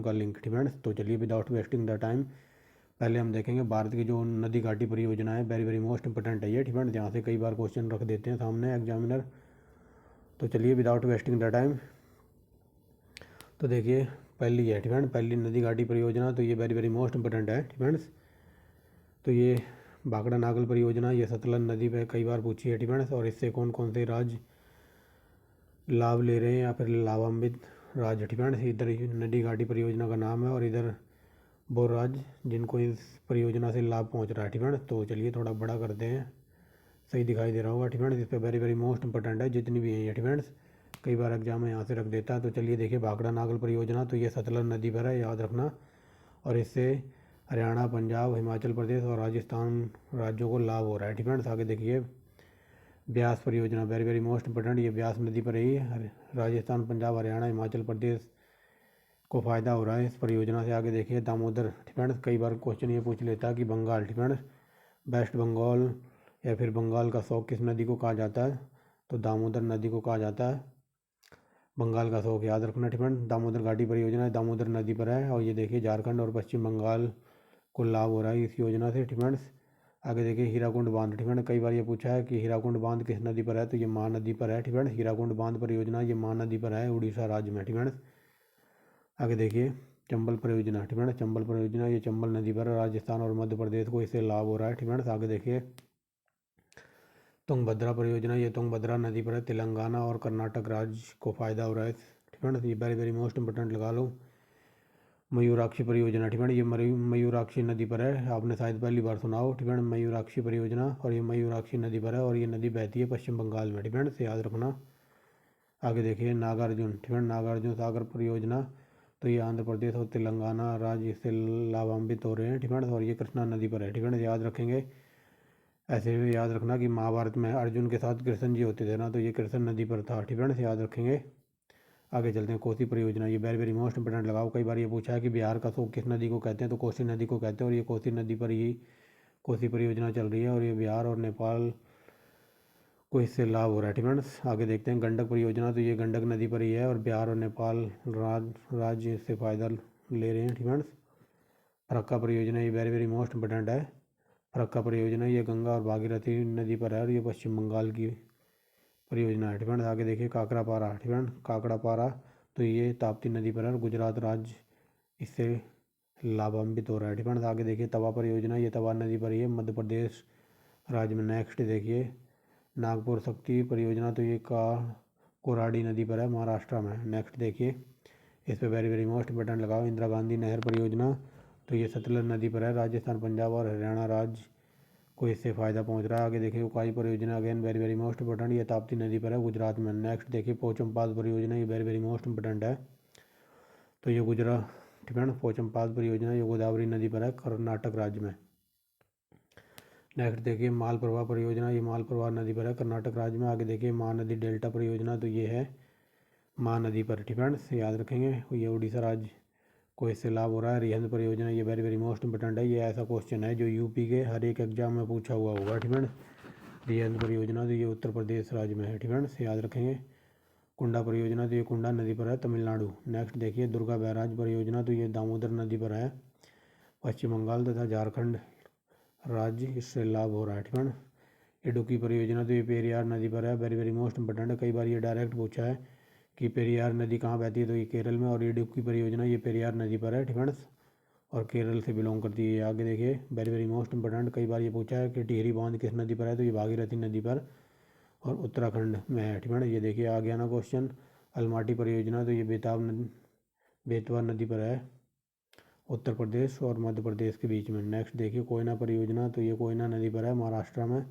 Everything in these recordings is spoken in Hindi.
का लिंक। ठीक है, तो चलिए विदाउट वेस्टिंग द टाइम पहले हम देखेंगे भारत की जो नदी घाटी परियोजना है, वेरी वेरी मोस्ट इंपॉर्टेंट है ये। ठीक है, जहाँ से कई बार क्वेश्चन रख देते हैं सामने एग्जामिनर। तो चलिए विदाउट वेस्टिंग द टाइम, तो देखिए पहली है। ठीक है, पहली नदी घाटी परियोजना, तो ये वेरी वेरी मोस्ट इंपॉर्टेंट है। ठीक है, तो ये भाखड़ा नागल परियोजना, ये सतलज नदी पर कई बार पूछी है। ठीक है, और इससे कौन कौन से राज्य लाभ ले रहे हैं या फिर लाभान्वित राज्य। ठीक है, इधर नदी घाटी परियोजना का नाम है और इधर वो राज्य जिनको इस परियोजना से लाभ पहुंच रहा है। ठीक है, तो चलिए थोड़ा बड़ा करते हैं, सही दिखाई दे रहा होगा। ठीक है, इस पर वेरी वेरी मोस्ट इंपॉर्टेंट है जितनी भी है ये। ठीक है, कई बार एग्जाम में यहाँ से रख देता है। तो चलिए देखिए भाखड़ा नागल परियोजना, तो ये सतलज नदी पर है, याद रखना। और इससे हरियाणा, पंजाब, हिमाचल प्रदेश और राजस्थान राज्यों को लाभ हो रहा है। ठीक है, आगे देखिए ब्यास परियोजना, वेरी वेरी मोस्ट इंपॉर्टेंट, ये ब्यास नदी पर ही राजस्थान, पंजाब, हरियाणा, हिमाचल प्रदेश को फ़ायदा हो रहा है इस परियोजना से। आगे देखिए दामोदर। ठीक है, कई बार क्वेश्चन ये पूछ लेता है कि बंगाल। ठीक है, वेस्ट बंगाल या फिर बंगाल का शौक किस नदी को कहा जाता है, तो दामोदर नदी को कहा जाता है बंगाल का शौक, याद रखना। ठीक है, दामोदर घाटी परियोजना है, दामोदर नदी पर है। और ये देखिए झारखंड और पश्चिम बंगाल को लाभ हो रहा है इस योजना से। ठीक है, आगे देखिए हीराकुंड बांध। ठीक है, कई बार ये पूछा है कि हीराकुंड बांध किस नदी पर है, तो ये महानदी पर है। ठीक है, हीराकुंड बांध परियोजना ये महानदी पर है उड़ीसा राज्य में। ठीक है, आगे देखिए चंबल परियोजना। ठीक है, चंबल परियोजना ये चंबल नदी पर राजस्थान और मध्य प्रदेश को इससे लाभ हो रहा है। ठीक है, आगे देखिए तुंगभद्रा परियोजना, ये तुंगभद्रा नदी पर है, तेलंगाना और कर्नाटक राज्य को फ़ायदा हो रहा है। ठीक है, ये वेरी वेरी मोस्ट इंपॉर्टेंट लगा लो। मयूराक्षी परियोजना। ठीक है, ये मयूराक्षी नदी पर है, आपने शायद पहली बार सुना हो। ठीक है, मयूराक्षी परियोजना, और ये मयूराक्षी नदी पर है और ये नदी बहती है पश्चिम बंगाल में। ठीक है, से याद रखना। आगे देखिए नागार्जुन। ठीक है, नागार्जुन सागर परियोजना, तो ये आंध्र प्रदेश और तेलंगाना राज्य इससे लाभान्वित हो रहे हैं। ठीक है, और ये कृष्णा नदी पर है। ठीक है, याद रखेंगे। ऐसे भी याद रखना कि महाभारत में अर्जुन के साथ कृष्ण जी होते थे ना, तो ये कृष्ण नदी पर था। ठीक है, याद रखेंगे। आगे चलते हैं कोसी परियोजना, ये वेरी वेरी मोस्ट इंपॉर्टेंट लगाओ। कई बार ये पूछा है कि बिहार का शोक किस नदी को कहते हैं, तो कोसी नदी को कहते हैं और ये कोसी नदी पर ही कोसी परियोजना चल रही है और ये बिहार और नेपाल को इससे लाभ हो रहा है। ठीक है, आगे देखते हैं गंडक परियोजना, तो ये गंडक नदी पर ही है और बिहार और नेपाल राज्य इससे फ़ायदा ले रहे हैं। ठीक है, फरक्का परियोजना, ये वेरी वेरी मोस्ट इंपॉर्टेंट है। फरक्का परियोजना ये गंगा और भागीरथी नदी पर है और ये पश्चिम बंगाल की परियोजना है। ठीक है, आगे देखिए काकड़ापारा। ठीक है, काकड़ापारा, तो ये ताप्ती नदी पर है और गुजरात राज्य इससे लाभान्वित हो रहा है। ठीक है, आगे देखिए तवा परियोजना, ये तवा नदी पर ही है, मध्य प्रदेश राज्य में। नेक्स्ट देखिए नागपुर शक्ति परियोजना, तो ये कोराडी नदी पर है, महाराष्ट्र में। नेक्स्ट देखिए इस पर वेरी वेरी मोस्ट इंपॉर्टेंट लगाओ इंदिरा गांधी नहर परियोजना, तो ये सतलज नदी पर है, राजस्थान, पंजाब और हरियाणा राज्य को इससे फ़ायदा पहुंच रहा है। आगे देखिए उकाई परियोजना, again very very most important, ये ताप्ती नदी पर है गुजरात में। नेक्स्ट देखिए पोचमपाल परियोजना, ये वेरी वेरी मोस्ट इंपॉर्टेंट है, तो ये गुजरात। ठीक है, पोचमपाल परियोजना ये गोदावरी नदी पर है कर्नाटक राज्य में। नेक्स्ट देखिए मालप्रभा परियोजना, ये मालप्रभा नदी पर है कर्नाटक राज्य में। आगे देखिए महानदी डेल्टा परियोजना, तो ये है महानदी पर। ठीक है, याद रखेंगे, ये उड़ीसा राज्य को इससे लाभ हो रहा है। रिहंद परियोजना, ये वेरी वेरी मोस्ट इंपॉर्टेंट है, ये ऐसा क्वेश्चन है जो यूपी के हर एक एग्जाम में पूछा हुआ होगा। ठीक है, रिहंद परियोजना, तो ये उत्तर प्रदेश राज्य में है। ठीक है, याद रखेंगे। कुंडा परियोजना, तो ये कुंडा नदी पर है तमिलनाडु। नेक्स्ट देखिए दुर्गा बैराज परियोजना, तो ये दामोदर नदी पर है, पश्चिम बंगाल तथा झारखंड राज्य इससे लाभ हो रहा है। ठीक है, इडुक्की परियोजना, तो ये पेरियार नदी पर है, वेरी वेरी मोस्ट इंपॉर्टेंट है। कई बार ये डायरेक्ट पूछा है कि पेरियार नदी कहाँ बहती है, तो ये केरल में, और इडुक्की परियोजना ये पेरियार नदी पर है। ठीक है, और केरल से बिलोंग करती है। आगे देखिए वेरी वेरी मोस्ट इंपॉर्टेंट, कई बार ये पूछा है कि टिहरी बांध किस नदी पर है, तो ये भागीरथी नदी पर और उत्तराखंड में है। ठीक है, ये देखिए आ गया ना क्वेश्चन। अलमाटी परियोजना, तो ये बेतवा नदी पर है, उत्तर प्रदेश और मध्य प्रदेश के बीच में। नेक्स्ट देखिए कोयना परियोजना, तो ये कोयना नदी पर है, महाराष्ट्र में।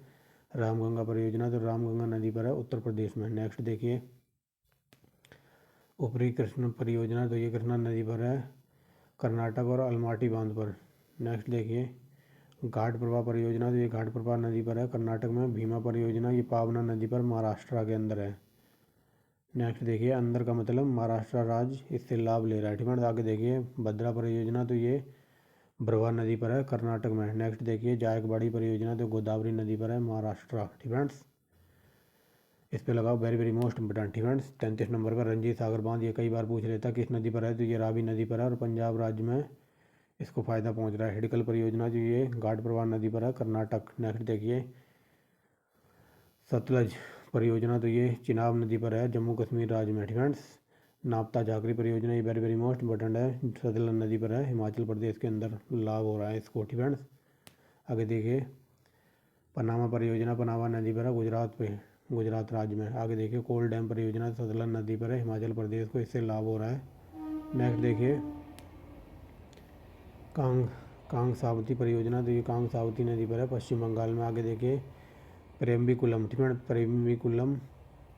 रामगंगा परियोजना, तो रामगंगा नदी पर है, उत्तर प्रदेश में। नेक्स्ट देखिए ऊपरी कृष्ण परियोजना, तो ये कृष्णा नदी पर है, कर्नाटक और अलमाटी बांध पर। नेक्स्ट देखिए घाट प्रभा परियोजना, तो ये घाट प्रभा नदी पर है, कर्नाटक में। भीमा परियोजना, ये पावना नदी पर महाराष्ट्र के अंदर है। नेक्स्ट देखिए अंदर का मतलब महाराष्ट्र राज्य इससे लाभ ले रहा है। ठीक है, आगे देखिए भद्रा परियोजना, तो ये भ्रवा नदी पर है, कर्नाटक में। नेक्स्ट देखिए जायकवाड़ी परियोजना, तो गोदावरी नदी पर है, महाराष्ट्र। ठीक है, इस पे लगाओ, very very most important friends. 33 number पर रंजीत सागर बांध, ये कई बार पूछ लेता किस नदी पर है, तो ये रावी नदी पर है और पंजाब राज्य में इसको फ़ायदा पहुंच रहा है। हिडकल परियोजना जो ये घाट प्रवाह नदी पर है, कर्नाटक। नेक्स्ट देखिए सतलज परियोजना, तो ये चिनाब नदी पर है, जम्मू कश्मीर राज्य में फ्रेंड्स। नापता झाकरी परियोजना, ये वेरी वेरी मोस्ट इंपॉर्टेंट है, सतलज नदी पर है, हिमाचल प्रदेश के अंदर लाभ हो रहा है इसको फ्रेंड्स। आगे देखिए पनामा परियोजना, पनामा नदी पर है, गुजरात राज्य में। आगे देखिए कोल डैम परियोजना, सतलज नदी पर है, हिमाचल प्रदेश को इससे लाभ हो रहा है। नेक्स्ट देखिए कांग सावती परियोजना, तो ये कांग सावती नदी पर है, पश्चिम बंगाल में। आगे देखिए प्रेम्बिकुलम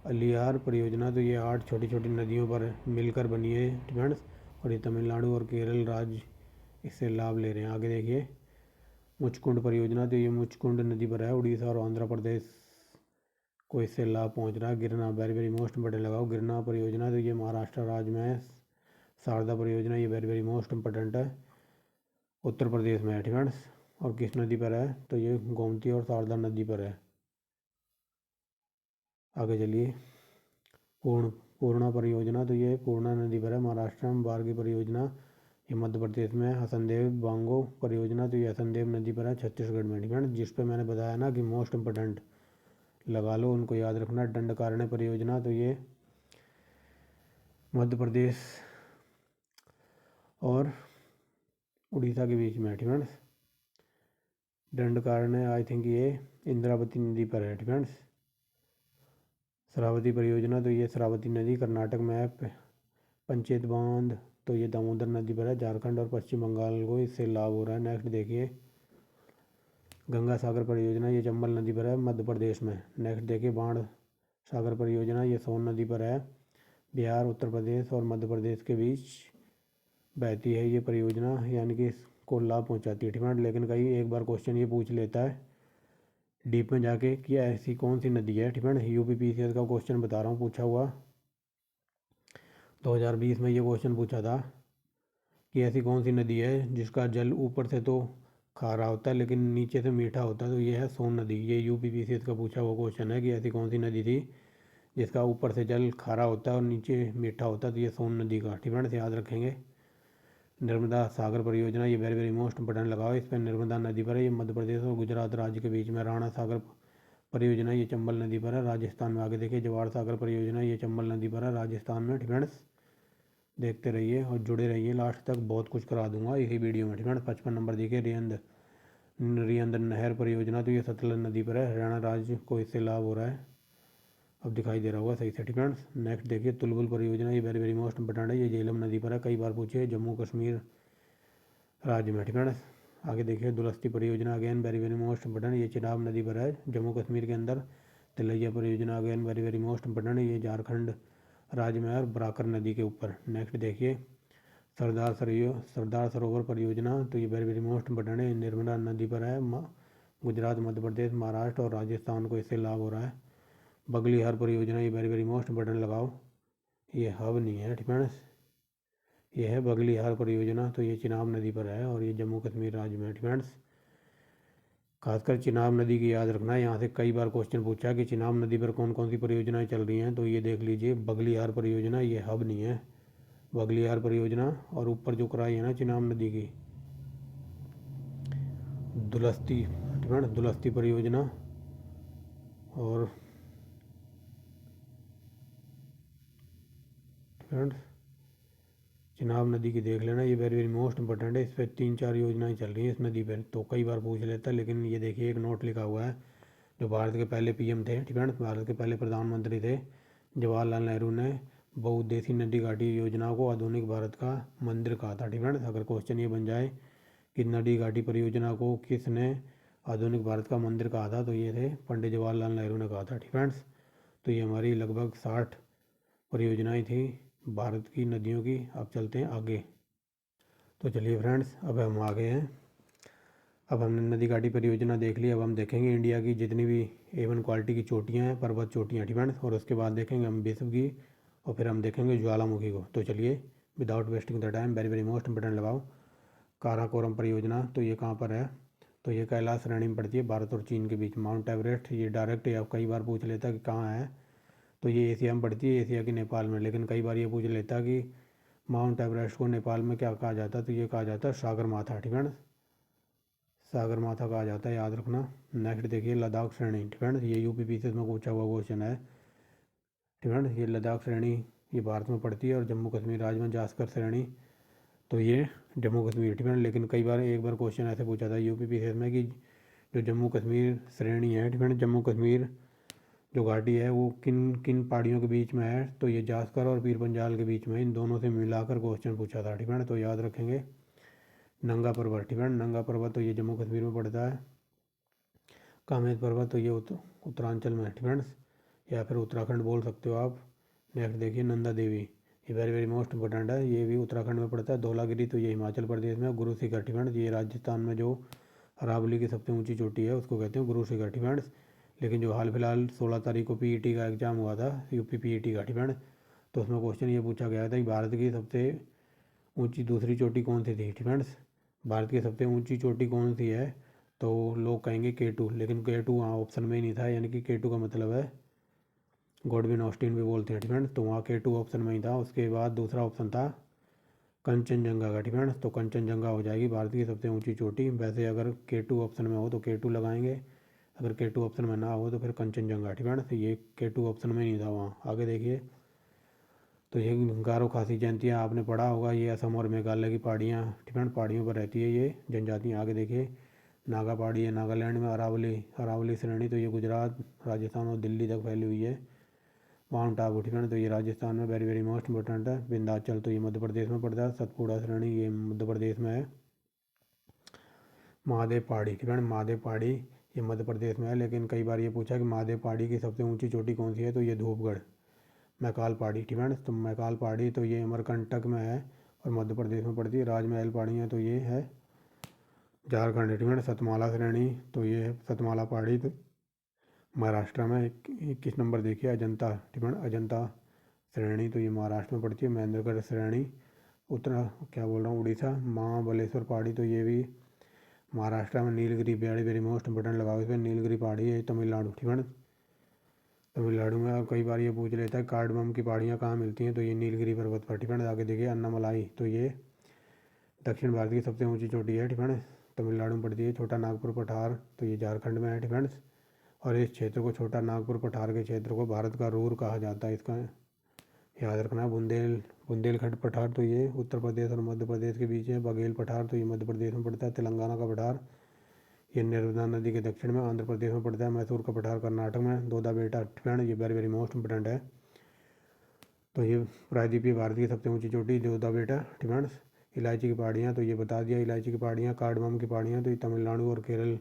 अलियार परियोजना, तो ये 8 छोटी छोटी नदियों पर मिलकर बनी है फ्रेंड्स, और ये तमिलनाडु और केरल राज्य इससे लाभ ले रहे हैं। आगे देखिए मुचकुंड परियोजना, तो ये मुचकुंड नदी पर है, उड़ीसा और आंध्र प्रदेश को इससे लाभ पहुंच रहा है। गिरना, वेरी वेरी मोस्ट इंपॉर्टेंट लगाओ, गिरना परियोजना, तो ये महाराष्ट्र राज्य में है। शारदा परियोजना, ये वेरी वेरी मोस्ट इंपॉर्टेंट है, उत्तर प्रदेश में है फ्रेंड्स, और किस नदी पर है, तो ये गोमती और शारदा नदी पर है। आगे चलिए पूर्णा परियोजना, तो ये पूर्णा नदी पर है, महाराष्ट्र में। बारगी परियोजना, ये मध्य प्रदेश में। हसनदेव बांगो परियोजना, तो ये हसनदेव नदी पर है, छत्तीसगढ़ में फ्रेंड्स। जिस पे मैंने बताया ना कि मोस्ट इंपॉर्टेंट लगा लो, उनको याद रखना। दंडकारण्य परियोजना, तो ये मध्य प्रदेश और उड़ीसा के बीच में है फ्रेंड्स। दंडकारण्य आई थिंक ये इंद्रावती नदी पर है फ्रेंड्स। शरावती परियोजना, तो ये शरावती नदी कर्नाटक में है। पंचेत बांध, तो ये दामोदर नदी पर है, झारखंड और पश्चिम बंगाल को इससे लाभ हो रहा है। नेक्स्ट देखिए गंगा सागर परियोजना, ये चंबल नदी पर है, मध्य प्रदेश में। नेक्स्ट देखिए बाण सागर परियोजना, ये सोन नदी पर है, बिहार, उत्तर प्रदेश और मध्य प्रदेश के बीच बहती है ये परियोजना, यानी कि इसको लाभ पहुंचाती है फ्रेंड। लेकिन कई एक बार क्वेश्चन ये पूछ लेता है डीप में जाके कि ऐसी कौन सी नदी है फ्रेंड। यूपीपीसीएस का क्वेश्चन बता रहा हूँ, पूछा हुआ 2020 में ये क्वेश्चन पूछा था कि ऐसी कौन सी नदी है जिसका जल ऊपर से तो खारा होता है लेकिन नीचे से मीठा होता है, तो ये है सोन नदी। ये यूपीपीसीएस का पूछा हुआ क्वेश्चन है कि ऐसी कौन सी नदी थी जिसका ऊपर से जल खारा होता है और नीचे मीठा होता है, तो ये सोन नदी का फ्रेंड्स याद रखेंगे। नर्मदा सागर परियोजना, ये वेरी वेरी मोस्ट इंपॉर्टेंट लगाओ, इस पर नर्मदा नदी पर है, ये मध्य प्रदेश और गुजरात राज्य के बीच में। राणा सागर परियोजना, ये चंबल नदी पर है, राजस्थान में। आगे देखिए जवाहर सागर परियोजना, ये चंबल नदी पर है, राजस्थान में फ्रेंड्स। देखते रहिए और जुड़े रहिए लास्ट तक, बहुत कुछ करा दूंगा इसी वीडियो में फ्रेंड्स। 55 नंबर देखिए रियंद नहर परियोजना, तो ये सतलज नदी पर है, हरियाणा राज्य को इससे लाभ हो रहा है। अब दिखाई दे रहा होगा सही से फ्रेंड्स। नेक्स्ट देखिए तुलबुल परियोजना, ये वेरी वेरी मोस्ट इंपॉर्टेंट है, ये झेलम नदी पर है, कई बार पूछे, जम्मू कश्मीर राज्य में फ्रेंड्स। आगे देखिए दुलस्ती परियोजना, again very very most important, ये चिनाब नदी पर है, जम्मू कश्मीर के अंदर। तिलैया परियोजना, again very very most important, ये झारखंड राज्य में है और बराकर नदी के ऊपर। नेक्स्ट देखिए सरदार सरोवर परियोजना, तो ये वेरी वेरी मोस्ट इंपॉर्टेंट है, नर्मदा नदी पर है, गुजरात, मध्य प्रदेश, महाराष्ट्र और राजस्थान को इससे लाभ हो रहा है। बगलीहार परियोजना, ये वेरी वेरी मोस्ट इंपॉर्टेंट लगाओ, ये हब नहीं है फ्रेंड्स, ये है बगलीहार परियोजना, तो ये चिनाब नदी पर है और ये जम्मू कश्मीर राज्य में फ्रेंड्स। खासकर चिनाब नदी की याद रखना है, यहाँ से कई बार क्वेश्चन पूछा है कि चिनाब नदी पर कौन कौन सी परियोजनाएं चल रही हैं, तो ये देख लीजिए बगलीहार परियोजना, ये हब नहीं है, बगलीहार परियोजना। और ऊपर जो कराई है ना चिनाब नदी की दुलस्ती परियोजना, और फ्रेंड्स चिनाब नदी की देख लेना, ये वेरी वेरी मोस्ट इंपॉर्टेंट है, इस पर 3-4 योजनाएं चल रही हैं इस नदी पर, तो कई बार पूछ लेता है। लेकिन ये देखिए एक नोट लिखा हुआ है, जो भारत के पहले पीएम थे फ्रेंड्स, भारत के पहले प्रधानमंत्री थे जवाहरलाल नेहरू ने बहुउद्देशीय नदी घाटी योजना को आधुनिक भारत का मंदिर कहा था फ्रेंड्स। अगर क्वेश्चन ये बन जाए कि नदी घाटी परियोजना को किसने आधुनिक भारत का मंदिर कहा था, तो ये थे पंडित जवाहरलाल नेहरू ने कहा था फ्रेंड्स। तो ये हमारी लगभग 60 परियोजनाएं थी भारत की नदियों की। अब चलते हैं आगे। तो चलिए फ्रेंड्स अब हम आ गए हैं, अब हमने नदी घाटी परियोजना देख ली। अब हम देखेंगे इंडिया की जितनी भी A1 क्वालिटी की चोटियाँ हैं, पर्वत चोटियाँ फ्रेंड्स, और उसके बाद देखेंगे हम विश्व की, और फिर हम देखेंगे ज्वालामुखी को। तो चलिए without wasting the time, very very most important लगाओ काराकोरम परियोजना, तो ये कहाँ पर है, तो ये कैलाश श्रेणी में पड़ती है, भारत और चीन के बीच। माउंट एवरेस्ट, ये डायरेक्ट या कई बार पूछ लेता है कि कहाँ है, तो ये एशिया में पड़ती है, एशिया की नेपाल में। लेकिन कई बार ये पूछ लेता कि माउंट एवरेस्ट को नेपाल में क्या कहा जाता है, तो ये कहा जाता है सागरमाथा, ठीक है ना, सागरमाथा कहा जाता है, याद रखना। नेक्स्ट देखिए लद्दाख श्रेणी, ठीक है ना, ये यूपी पीसीएस में पूछा हुआ क्वेश्चन है, ठीक है ना। ये लद्दाख श्रेणी ये भारत में पड़ती है, और जम्मू कश्मीर राज्य में जास्कर श्रेणी तो ये जम्मू कश्मीर, ठीक है ना। लेकिन कई बार एक बार क्वेश्चन ऐसे पूछा था यूपी पीसीएस में कि जो जम्मू कश्मीर श्रेणी है, ठीक है ना, जम्मू कश्मीर जो घाटी है वो किन किन पहाड़ियों के बीच में है, तो ये जास्कर और पीर पंजाल के बीच में, इन दोनों से मिलाकर क्वेश्चन पूछा था, ठीक है ना। तो याद रखेंगे नंगा पर्वत, ठीक है ना, नंगा पर्वत तो ये जम्मू कश्मीर में पड़ता है। कामेद पर्वत तो ये उत्तरांचल में है, ठीक है ना, या फिर उत्तराखंड बोल सकते हो आप। नेक्स्ट देखिए नंदा देवी, ये वेरी वेरी मोस्ट इंपॉर्टेंट है, ये भी उत्तराखंड में पड़ता है। धौलागिरी तो ये हिमाचल प्रदेश में। गुरु शिखर, ठीक है ना, ये राजस्थान में जो अरावली की सबसे ऊंची चोटी है उसको कहते हैं गुरु शिखर, ठीक है ना। लेकिन जो हाल फिलहाल 16 तारीख को पीईटी का एग्जाम हुआ था, यूपी पीईटी का, ठीक है ना, तो उसमें क्वेश्चन ये पूछा गया था कि भारत की सबसे ऊंची दूसरी चोटी कौन सी थी, ठीक है ना। भारत की सबसे ऊंची चोटी कौन सी है, तो लोग कहेंगे K2, लेकिन K2 वहाँ ऑप्शन में ही नहीं था, यानी कि K2 का मतलब है गॉडविन ऑस्टिन भी बोलते हैं, ठीक है ना, तो वहाँ K2 ऑप्शन में ही था। उसके बाद दूसरा ऑप्शन था कंचनजंगा का, ठीक है ना, तो कंचनजंगा हो जाएगी भारत की सबसे ऊंची चोटी। वैसे अगर K2 ऑप्शन में हो तो K2 लगाएंगे, अगर K2 ऑप्शन में ना हो तो फिर कंचनजंगा, ठीक है ना। तो ये K2 ऑप्शन में नहीं था वहाँ। आगे देखिए, तो ये गारो खासी जयंतियाँ आपने पढ़ा होगा, ये असम और मेघालय की पहाड़ियाँ, ठीक है ना, पहाड़ियों पर रहती है ये जनजातियाँ। आगे देखिए नागा पहाड़ी है नागालैंड में। अरावली, अरावली श्रेणी तो ये गुजरात, राजस्थान और दिल्ली तक फैली हुई है। माउंट आबू, ठीक है ना, तो ये राजस्थान में वेरी वेरी मोस्ट इंपॉर्टेंट है। विंध्याचल तो ये मध्य प्रदेश में पड़ता है। सतपुड़ा श्रेणी ये मध्य प्रदेश में है। महादेव पहाड़ी, ठीक है ना, महादेव पहाड़ी ये मध्य प्रदेश में है। लेकिन कई बार ये पूछा कि महादेव पहाड़ी की सबसे ऊंची चोटी कौन सी है, तो ये धूपगढ़ मैकाल पहाड़ी, ठीक है ना, तो मैकाल पहाड़ी तो ये अमरकंटक में है और मध्य प्रदेश में पड़ती है। राजमहल पहाड़ियाँ तो ये है झारखंड, ठीक है ना। सतमाला श्रेणी तो ये है सतमाला पहाड़ी तो महाराष्ट्र में। 21 नंबर देखिए अजंता, ठीक है ना, अजंता श्रेणी तो ये महाराष्ट्र में पड़ती है। महेंद्रगढ़ श्रेणी उत्तरा क्या बोल रहा हूँ उड़ीसा। महाबलेश्वर पहाड़ी तो ये भी महाराष्ट्र में। Nilgiri very very most important लगाओ इसमें, नीलगिरी पहाड़ी है तमिलनाडु, ठीक है ना, तमिलनाडु में। और कई बार ये पूछ लेता है कार्डमम की पहाड़ियाँ कहाँ मिलती हैं, तो ये नीलगिरी पर्वत पर, ठीक है ना। आगे देखिए अन्नामलाई तो ये दक्षिण भारत की सबसे ऊंची चोटी है, ठीक है ना, तमिलनाडु में पड़ती है। छोटा नागपुर पठार तो ये झारखंड में है, ठीक है ना, और इस क्षेत्र को छोटा नागपुर पठार के क्षेत्र को भारत का रूर कहा जाता है, इसका याद रखना। बुंदेलखंड पठार तो ये उत्तर प्रदेश और मध्य प्रदेश के बीच है। बघेल पठार तो ये मध्य प्रदेश में पड़ता है। तेलंगाना का पठार ये नर्मदा नदी के दक्षिण में आंध्र प्रदेश में पड़ता है। मैसूर का पठार कर्नाटक में। दोदा बेटा, ठीक है ना, ये वेरी वेरी मोस्ट इंपॉर्टेंट है। तो ये प्रायद्वीपीय भारत की सबसे ऊंची चोटी दोदा बेटा, ठीक है ना। इलायची की पहाड़ियाँ तो ये बता दिया, इलायची की पहाड़ियाँ। कार्डमम की पहाड़ियाँ तो ये तमिलनाडु और केरल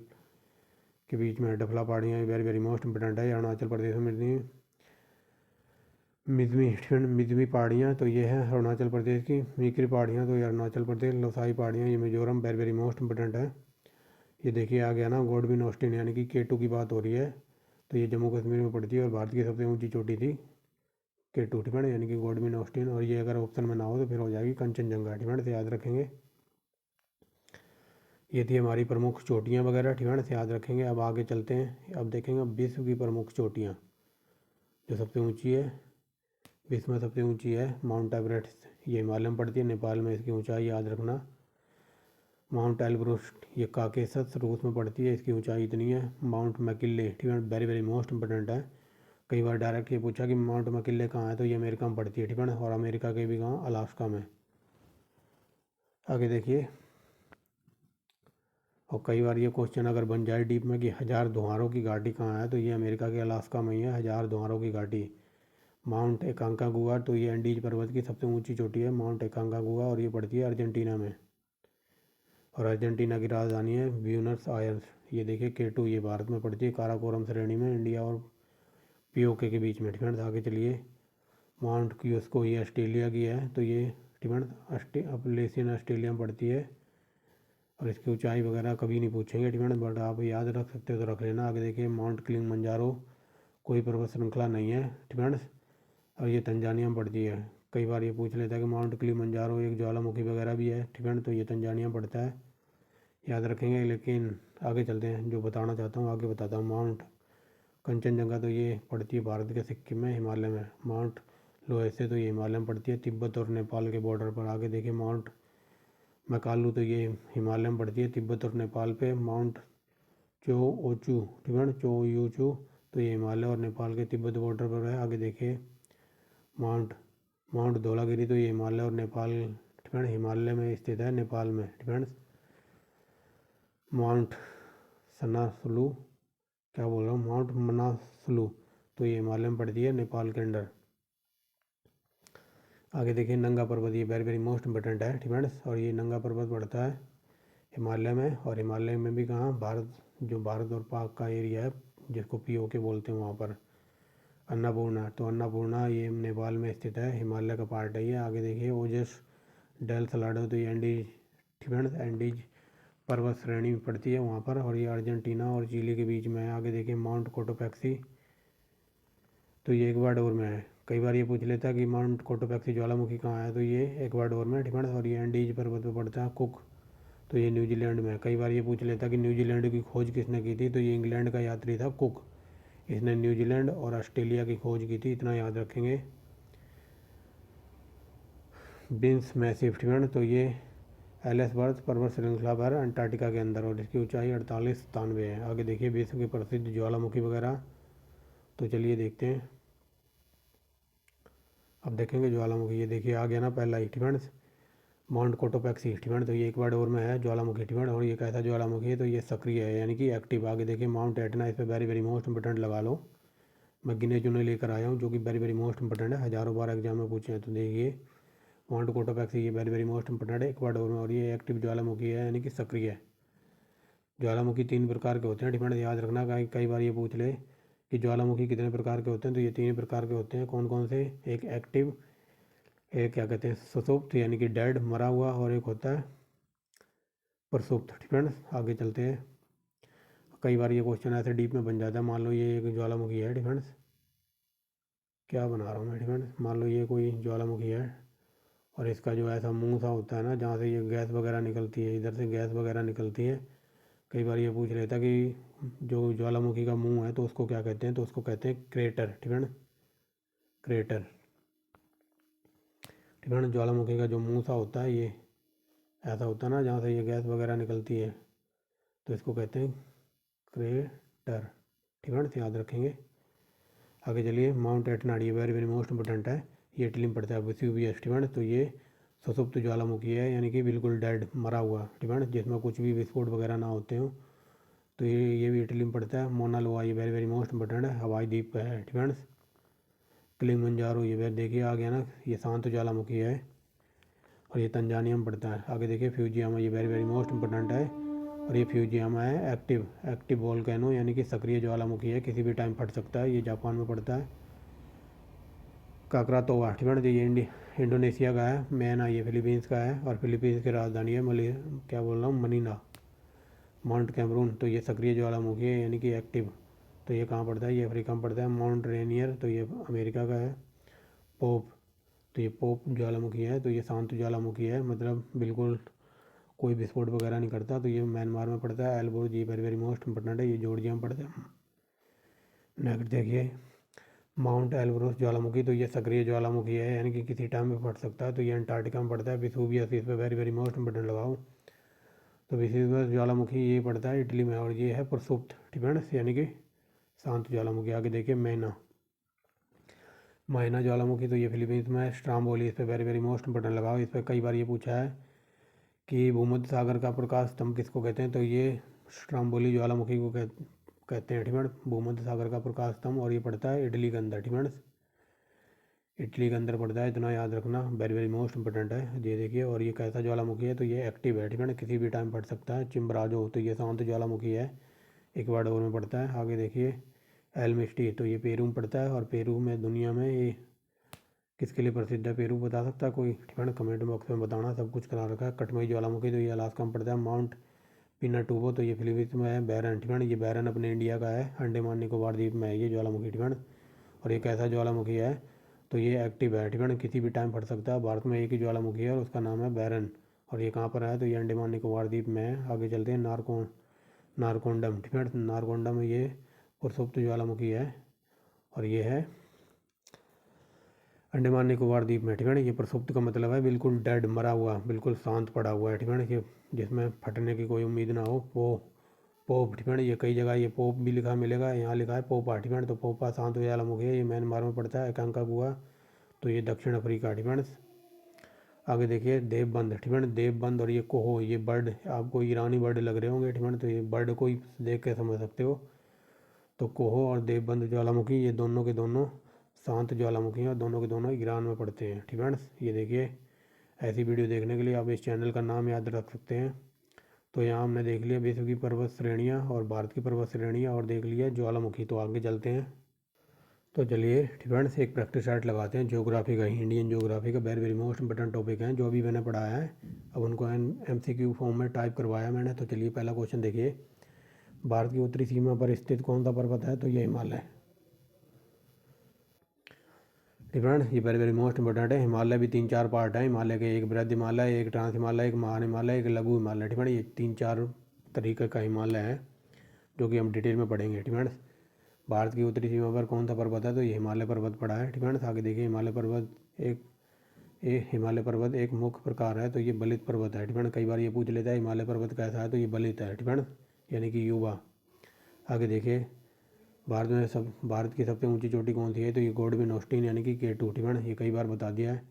के बीच में। डफला पहाड़ियाँ वेरी वेरी मोस्ट इंपॉर्टेंट है, अरुणाचल प्रदेश में मिलती हैं। मिजमी, ठीक है ना, मिजमी पहाड़ियाँ तो ये है अरुणाचल प्रदेश की। मीकरी पहाड़ियाँ तो ये अरुणाचल प्रदेश। लोसाई पहाड़ियाँ ये Mizoram, very very most important है। ये देखिए आ गया ना गॉडविन ऑस्टिन, यानी कि K2 की बात हो रही है, तो ये जम्मू कश्मीर में पड़ती है और भारत की सबसे ऊंची चोटी थी K2, ठीक है ना, यानी कि गॉडविन ऑस्टिन। और ये अगर ऑप्शन में ना हो तो फिर हो जाएगी कंचनजंगा, ठीक है ना, तो याद रखेंगे। ये थी हमारी प्रमुख चोटियाँ वगैरह, ठीक है ना, याद रखेंगे। अब आगे चलते हैं, अब देखेंगे विश्व की प्रमुख चोटियाँ। जो सबसे ऊँची है, विश्व में सबसे ऊँची है माउंट एवरेस्ट, ये हिमालय में पड़ती है, नेपाल में इसकी ऊँचाई याद रखना। माउंट एल्ब्रुस ये काकेशस रूस में पड़ती है, इसकी ऊंचाई इतनी है। माउंट मैकिनले, ठीक है, वेरी वेरी मोस्ट इंपॉर्टेंट है। कई बार डायरेक्ट ये पूछा कि माउंट मैकिनले कहाँ है, तो ये अमेरिका में पड़ती है, ठीक है ना, और अमेरिका के भी कहाँ, अलास्का में। आगे देखिए, और कई बार ये क्वेश्चन अगर बन जाए डीप में कि 1000 धुआरों की घाटी कहाँ है, तो ये अमेरिका के अलास्का में ही है 1000 धुआरों की घाटी। माउंट एकांकागुआ तो ये एंडीज पर्वत की सबसे ऊंची चोटी है, माउंट एकांकागुआ, और ये पड़ती है अर्जेंटीना में। और अर्जेंटीना की राजधानी है ब्यूनस आयर्स। ये देखिए K2 ये भारत में पड़ती है, काराकोरम श्रेणी में, इंडिया और POK के बीच में, ठीक है। आगे चलिए, माउंट क्यूस्को ये ऑस्ट्रेलिया की है, तो ये ठीक है अपलेशियन ऑस्ट्रेलिया में पड़ती है। और इसकी ऊंचाई वगैरह कभी नहीं पूछेंगे, ठीक है, बट आप याद रख सकते हो तो रख लेना। आगे देखिए, माउंट किलिमंजारो कोई पर्वत श्रृंखला नहीं है, ठीक है, और ये तंजानिया में पड़ती है। कई बार ये पूछ लेता है कि माउंट किलिमंजारो एक ज्वालामुखी वगैरह भी है, ठीक है, तो ये तंजानिया में पड़ता है, याद रखेंगे। लेकिन आगे चलते हैं, जो बताना चाहता हूँ आगे बताता हूँ। माउंट कंचनजंगा तो ये पड़ती है भारत के सिक्किम में, हिमालय में। माउंट लोएसे तो ये हिमालय में पड़ती है, तिब्बत और नेपाल के बॉर्डर पर। आगे देखिए माउंट मैकालू तो ये हिमालय में पड़ती है, तिब्बत और नेपाल पे। माउंट चो ओचू, ठीक है ना, चो यूचू तो ये हिमालय और नेपाल के तिब्बत बॉर्डर पर है। आगे देखिए माउंट माउंट धौलागिरी तो ये हिमालय और नेपाल, ठीक है, हिमालय में स्थित है, नेपाल में, ठीक है। माउंट सनासुलू, क्या बोल रहा हूँ, माउंट मनासलू तो ये हिमालय में पड़ती है, नेपाल के अंडर। आगे देखिए नंगा पर्वत, ये वेरी वेरी मोस्ट इम्पोर्टेंट है, ठीक है। और ये नंगा पर्वत पड़ता है हिमालय में, और हिमालय में भी कहाँ, भारत, जो भारत और पाक का एरिया है जिसको पीओके बोलते हैं वहाँ पर। अन्नपूर्णा तो अन्नपूर्णा ये नेपाल में स्थित है, हिमालय का पार्ट है ये। आगे देखिए ओजस डेल सलाडो तो ये एंडीज, ठीक है, एंडीज पर्वत श्रेणी में पड़ती है वहाँ पर, और ये अर्जेंटीना और चिली के बीच में है। आगे देखिए माउंट कोटोपैक्सी तो ये इक्वाडोर में है। कई बार ये पूछ लेता है कि माउंट कोटोपैक्सी ज्वालामुखी कहाँ है, तो ये इक्वाडोर में, ठीक है। और ये एंडीज पर्वत पर पड़ता है। कुक तो ये न्यूजीलैंड में है। कई बार ये पूछ लेता है कि न्यूजीलैंड की खोज किसने की थी, तो ये इंग्लैंड का यात्री था कुक, इसने न्यूजीलैंड और ऑस्ट्रेलिया की खोज की थी, इतना याद रखेंगे। बिन्स मैसिव, ठीक है, तो ये एलिसवर्थ पर्वत श्रृंखला पर अंटार्कटिका के अंदर, और इसकी ऊंचाई 48-93 है। आगे देखिए विश्व की प्रसिद्ध ज्वालामुखी वगैरह, तो चलिए देखते हैं। अब देखेंगे ज्वालामुखी, ये देखिए आ गया ना पहला ही, ठीक है, माउंट कोटोपैक्सी, ठीक है, तो ये इक्वाडोर में है ज्वालामुखी, ठीक है। और ये कैसा ज्वालामुखी है, तो ये सक्रिय है यानी कि एक्टिव। आगे देखिए माउंट एटना, इस पर वेरी वेरी मोस्ट इंपोर्टेंट लगा लो, मैं गिने चुने लेकर आया हूँ जो कि वेरी वेरी मोस्ट इंपोर्टेंट है, हज़ारों बार एग्जाम में पूछे हैं। तो देखिए माउंट कोटोपैक्सी ये वेरी वेरी मोस्ट इंपोर्टेंट है इक्वाडोर में, और ये एक्टिव ज्वालामुखी है यानी कि सक्रिय है। ज्वालामुखी 3 प्रकार के होते हैं, डिपेंड याद रखना, कई बार ये पूछ ले कि ज्वालामुखी कितने प्रकार के होते हैं, तो ये 3 प्रकार के होते हैं। कौन कौन से, एक एक्टिव, एक क्या कहते हैं सुसुप्त यानी कि डेड, मरा हुआ, और एक होता है प्रसुप्त, ठीक है। आगे चलते हैं। कई बार ये क्वेश्चन ऐसे डीप में बन जाता है, मान लो ये एक ज्वालामुखी है, डिफेंस, क्या बना रहा हूँ मैं, डिफेंस, मान लो ये कोई ज्वालामुखी है, और इसका जो ऐसा मुंह सा होता है ना, जहाँ से ये गैस वगैरह निकलती है, इधर से गैस वगैरह निकलती है। कई बार ये पूछ लेता कि जो ज्वालामुखी का मुंह है तो उसको क्या कहते हैं, तो उसको कहते हैं क्रेटर, ठीक है ना, क्रेटर, ठीक है ना। ज्वालामुखी का जो मुंह सा होता है, ये ऐसा होता है ना जहाँ से ये गैस वगैरह निकलती है, तो इसको कहते हैं क्रेटर, ठीक है ना, तो याद रखेंगे। आगे चलिए माउंट एटना, ये वेरी वेरी मोस्ट इंपोर्टेंट है, ये इटली में पड़ता है। वेसुवियस, ठीक है, तो ये सुसुप्त ज्वालामुखी है यानी कि बिल्कुल डेड, मरा हुआ, ठीक है, जिसमें कुछ भी विस्फोट वगैरह ना होते हो, तो ये भी इटली में पड़ता है। मोना लोआ ये वेरी वेरी मोस्ट इंपोर्टेंट है, हवाई द्वीप पे है, ठीक है। किलिमंजारो ये वेरी देखिए आ गया ना, ये शांत ज्वालामुखी है, और ये तंजानिया में पड़ता है। आगे देखिए फ्यूजियामा, ये वेरी वेरी मोस्ट इंपोर्टेंट है, और ये फ्यूजियामा है एक्टिव एक्टिव वोल्केनो यानी कि सक्रिय ज्वालामुखी है, किसी भी टाइम फट सकता है, ये जापान में पड़ता है। काकरातोआ, ठीक है, ये इंडोनेशिया का है। मैना ये फिलीपींस का है, और फिलीपींस की राजधानी है क्या बोल रहा हूँ, मनीला। माउंट कैमरून तो ये सक्रिय ज्वालामुखी है यानी कि एक्टिव, तो ये कहाँ पड़ता है, ये अफ्रीका में पड़ता है। माउंट रेनियर तो ये अमेरिका का है। पोप तो ये पोप ज्वालामुखी है, तो ये शांत ज्वालामुखी है, मतलब बिल्कुल कोई विस्फोट वगैरह नहीं करता, तो ये म्यांमार में पड़ता है। एल्बोर्ज ये वेरी वेरी मोस्ट इंपोर्टेंट है, ये जॉर्जिया में पड़ता है। नेक्स्ट देखिए माउंट एल्ब्रोस ज्वालामुखी तो ये सक्रिय ज्वालामुखी है यानी कि किसी टाइम में फट सकता है, तो ये अंटार्कटिका में पड़ता है। वेसुवियस इस पर वेरी वेरी मोस्ट इंपोर्टेंट लगाओ, तो वेसुवियस ज्वालामुखी ये पड़ता है इटली में, और ये है प्रसुप्त, ठीक है ना, यानी कि शांत ज्वालामुखी। आगे देखिए मैना, माइना ज्वालामुखी तो ये फिलीपींस में है। स्ट्राम्बोली इस पर वेरी वेरी मोस्ट इंपोर्टेंट लगाओ, इस पर कई बार ये पूछा है कि भूमध्य सागर का प्रकाश स्तंभ किसको कहते हैं, तो ये स्ट्राम्बोली ज्वालामुखी को कहते हैं, ठीक है, भूमध्य सागर का प्रकाश स्तंभ, और ये पड़ता है इटली के अंदर, ठीक है, इटली के अंदर पड़ता है, इतना याद रखना, वेरी वेरी मोस्ट इंपोर्टेंट है। ये देखिए, और ये कैसा ज्वालामुखी है, तो ये एक्टिव है, ठीक है, किसी भी टाइम फट सकता है। चिम्बराजो तो ये शांत ज्वालामुखी है, इक्वाडोर में पड़ता है। आगे देखिए एलमिस्टी तो ये पेरू में पड़ता है, और पेरू में दुनिया में ये किसके लिए प्रसिद्ध है, पेरू बता सकता है कोई, ठीक है ना, कमेंट बॉक्स में बताना, सब कुछ करा रखा है। कटमई ज्वालामुखी तो ये अलास्का में पड़ता है। माउंट पिनाटुबो तो ये फिलीपींस में है। बैरन, ठीक है, ये बैरन अपने इंडिया का है, अंडमान निकोबार द्वीप में है ये ज्वालामुखी, ठीक है। और ये कैसा ज्वालामुखी है, तो ये एक्टिव है, ठीक है, किसी भी टाइम फट सकता है। भारत में एक ही ज्वालामुखी है और उसका नाम है बैरन, और ये कहाँ पर है, तो ये अंडमान निकोबार द्वीप में है। आगे चलते हैं नारकोंडम, ठीक है, नारकोंडम ये प्रसुप्त ज्वालामुखी है। और ये है अंडमान निकोबार द्वीप में, ठीक है ना। ये प्रसुप्त का मतलब है बिल्कुल डेड, मरा हुआ, बिल्कुल शांत पड़ा हुआ है, ठीक है ना, कि जिसमें फटने की कोई उम्मीद ना हो, वो पोप, ठीक है ना। ये कई जगह ये पोप भी लिखा मिलेगा, यहाँ लिखा है पोपा, ठीक है ना। तो पोपा शांत ज्वालामुखी है, ये म्यांमार में पड़ता है, एकांकागुआ, तो ये दक्षिण अफ्रीका, ठीक है ना। आगे देखिए देवबंद, ठीक है ना, देवबंद और ये कोहो, ये बर्ड आपको ईरानी बर्ड लग रहे होंगे, ठीक है ना। तो ये बर्ड को ही देख के समझ सकते हो। तो कोहो और देवबंद ज्वालामुखी ये दोनों के दोनों शांत ज्वालामुखी हैं और दोनों के दोनों ईरान में पड़ते हैं, ठीक है। ये देखिए ऐसी वीडियो देखने के लिए आप इस चैनल का नाम याद रख सकते हैं। तो यहाँ हमने देख लिया विश्व की पर्वत श्रेणियाँ और भारत की पर्वत श्रेणियाँ और देख लिया ज्वालामुखी। तो आगे चलते हैं। तो चलिए फ्रेंड्स एक प्रैक्टिस सेट लगाते हैं ज्योग्राफी का, इंडियन ज्योग्राफी का very very most important topic है जो अभी मैंने पढ़ाया है। अब उनको MCQ फॉर्म में टाइप करवाया मैंने। तो चलिए पहला क्वेश्चन देखिए, भारत की उत्तरी सीमा पर स्थित कौन सा पर्वत है? तो ये हिमालय, डिफरेंट, ये वेरी वेरी मोस्ट इंपॉर्टेंट है। हिमालय भी 3-4 पार्ट है हिमालय के, एक बृहद हिमालय, एक ट्रांस हिमालय, एक महान हिमालय, एक लघु हिमालय, ठीक है। ये 3-4 तरीके का हिमालय है जो कि हम डिटेल में पढ़ेंगे, ठीक है। भारत की उत्तरी सीमा पर कौन सा पर्वत है? तो ये हिमालय पर्वत पड़ा है, ठीक है। आगे देखिए हिमालय पर्वत एक मुख्य प्रकार है, तो ये बलित पर्वत है, ठीक है। कई बार ये पूछ लेता है हिमालय पर्वत कैसा है, तो ये बलित है, ठीक है, यानी कि युवा। आगे देखिए भारत की सबसे ऊंची चोटी कौन सी है? तो ये गोडविन ऑस्टिन यानी कि K2, ठीक है। ये कई बार बता दिया है।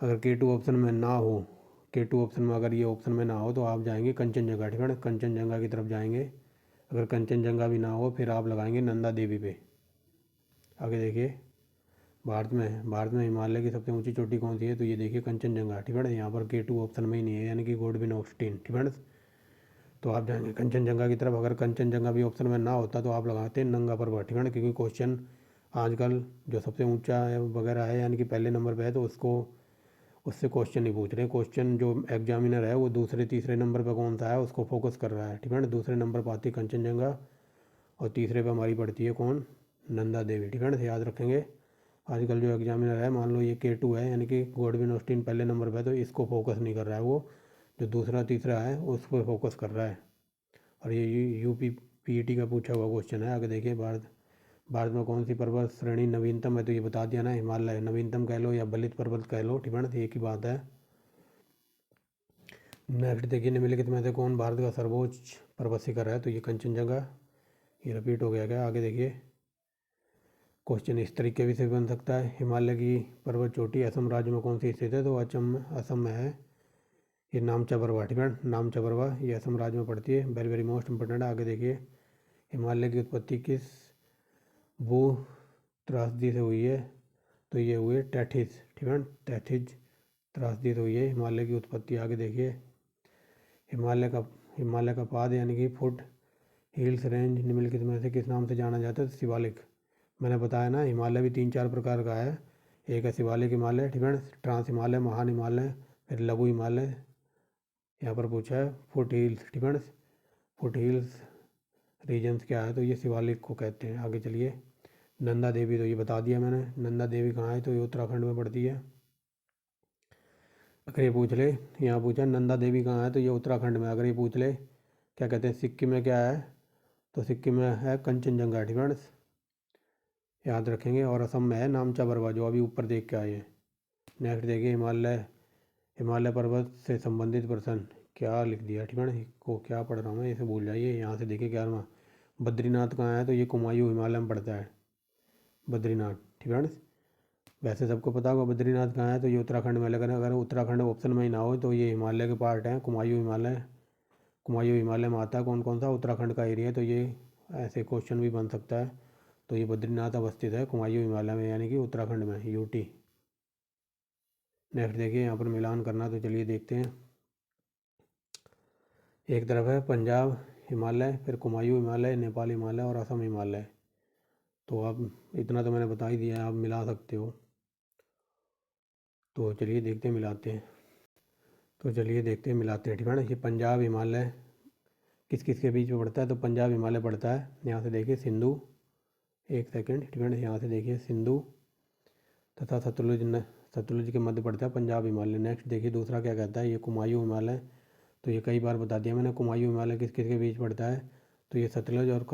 अगर K2 ऑप्शन में ना हो, K2 ऑप्शन में अगर ये ऑप्शन में ना हो तो आप जाएंगे कंचनजंगा, ठीक है, कंचनजंगा की तरफ जाएंगे। अगर कंचनजंगा भी ना हो फिर आप लगाएंगे नंदा देवी पे। आगे देखिए भारत में हिमालय की सबसे ऊंची चोटी कौन सी है? तो ये देखिए कंचनजंगा, ठीक है। यहाँ पर K2 ऑप्शन में ही नहीं है यानी कि गोडविन ऑस्टिन, ठीक है। तो आप जाएंगे कंचनजंगा की तरफ। अगर कंचनजंगा भी ऑप्शन में ना होता तो आप लगाते हैं नंगा पर्वत, ठीक है ना, क्योंकि क्वेश्चन आजकल जो सबसे ऊंचा है वगैरह है यानी कि पहले नंबर पे है, तो उससे क्वेश्चन नहीं पूछ रहे। क्वेश्चन जो एग्जामिनर है वो दूसरे तीसरे नंबर पर कौन सा है उसको फोकस कर रहा है, ठीक है ना। दूसरे नंबर पर आती है कंचनजंगा और तीसरे पर हमारी पड़ती है कौन? नंदा देवी, ठीक है ना, याद रखेंगे। आजकल जो एग्जामिनर है मान लो ये K2 है यानी कि गोडविन ऑस्टिन पहले नंबर पर है, तो इसको फोकस नहीं कर रहा है, वो जो दूसरा तीसरा है उस पर फोकस कर रहा है। और ये UP PET का पूछा हुआ क्वेश्चन है। आगे देखिए भारत में कौन सी पर्वत श्रेणी नवीनतम है? तो ये बता दिया ना, हिमालय नवीनतम कह लो या बलित पर्वत कह लो, ठीक है ना, तो एक ही बात है। नेक्स्ट देखिए निम्नलिखित में से कौन भारत का सर्वोच्च पर्वत शिखर है? तो ये कंचनजंगा। ये रिपीट हो गया क्या? आगे देखिए क्वेश्चन इस तरीके भी से बन सकता है, हिमालय की पर्वत चोटी असम राज्य में कौन सी स्थित है? तो असम में है ये नामचा पर्वत, ठीक है, नामचा पर्वत, ये असम राज्य में पड़ती है, वेरी वेरी मोस्ट इंपॉर्टेंट है। आगे देखिए हिमालय की उत्पत्ति किस भू त्रासदी से हुई है? तो ये हुए टैथिस, ठीक है, टैथिस त्रासदी से हुई है हिमालय की उत्पत्ति। आगे देखिए हिमालय का पाद यानी कि फुट हिल्स रेंज निम्नलिखित में से किस नाम से जाना जाता है? शिवालिक। मैंने बताया ना हिमालय भी 3-4 प्रकार का है, एक है शिवालिक हिमालय, ठीक है, ट्रांस हिमालय, महान हिमालय, फिर लघु हिमालय। यहाँ पर पूछा है फुट हिल्स, ठीक है, फुट हिल्स रीजन्स क्या है? तो ये शिवालिक को कहते हैं। आगे चलिए नंदा देवी, तो ये बता दिया मैंने, नंदा देवी कहाँ है? तो ये उत्तराखंड में पड़ती है। अगर ये पूछ ले, यहाँ पूछा नंदा देवी कहाँ है? तो ये उत्तराखंड में। अगर ये पूछ ले क्या कहते हैं सिक्किम में क्या है? तो सिक्किम में है कंचनजंगा, ठीक है, याद रखेंगे। और असम में है नामचा पर्वत जो अभी ऊपर देख के आए हैं। नेक्स्ट देखिए हिमालय पर्वत से संबंधित प्रश्न क्या लिख दिया, ठीक है ना, को क्या पढ़ रहा हूँ मैं, इसे भूल जाइए। यहाँ से देखिए 11वां बद्रीनाथ कहाँ है? तो ये कुमायूं हिमालय में पड़ता है बद्रीनाथ, ठीक है। वैसे सबको पता होगा बद्रीनाथ कहाँ है, तो ये उत्तराखंड में। लेकिन अगर उत्तराखंड ऑप्शन में ही ना हो तो ये हिमालय के पार्ट हैं, कुमायूं हिमालय में आता है। कौन कौन सा? उत्तराखंड का एरिया है, तो ये ऐसे क्वेश्चन भी बन सकता है। तो ये बद्रीनाथ अवस्थित है कुमायूं हिमालय में यानी कि उत्तराखंड में, UT। नेक्स्ट देखिए यहाँ पर मिलान करना, तो चलिए देखते हैं। एक तरफ है पंजाब हिमालय, फिर कुमायूं हिमालय, नेपाल हिमालय और असम हिमालय। तो आप इतना तो मैंने बता ही दिया है, आप मिला सकते हो। तो चलिए देखते हैं मिलाते हैं। तो चलिए देखते हैं मिलाते हैं, ठीक है ना। ये पंजाब हिमालय किस किस के बीच में पड़ता है? तो पंजाब हिमालय पड़ता है, यहाँ से देखिए सिंधु, एक सेकंड, ठीक है, यहाँ से देखिए सिंधु तथा सतलुज के मध्य पड़ता है पंजाब हिमालय। नेक्स्ट देखिए दूसरा क्या कहता है, ये कुमायूं हिमालय। तो ये कई बार बता दिया मैंने, कुमायूं हिमालय किस किस के बीच पड़ता है? तो ये सतलज और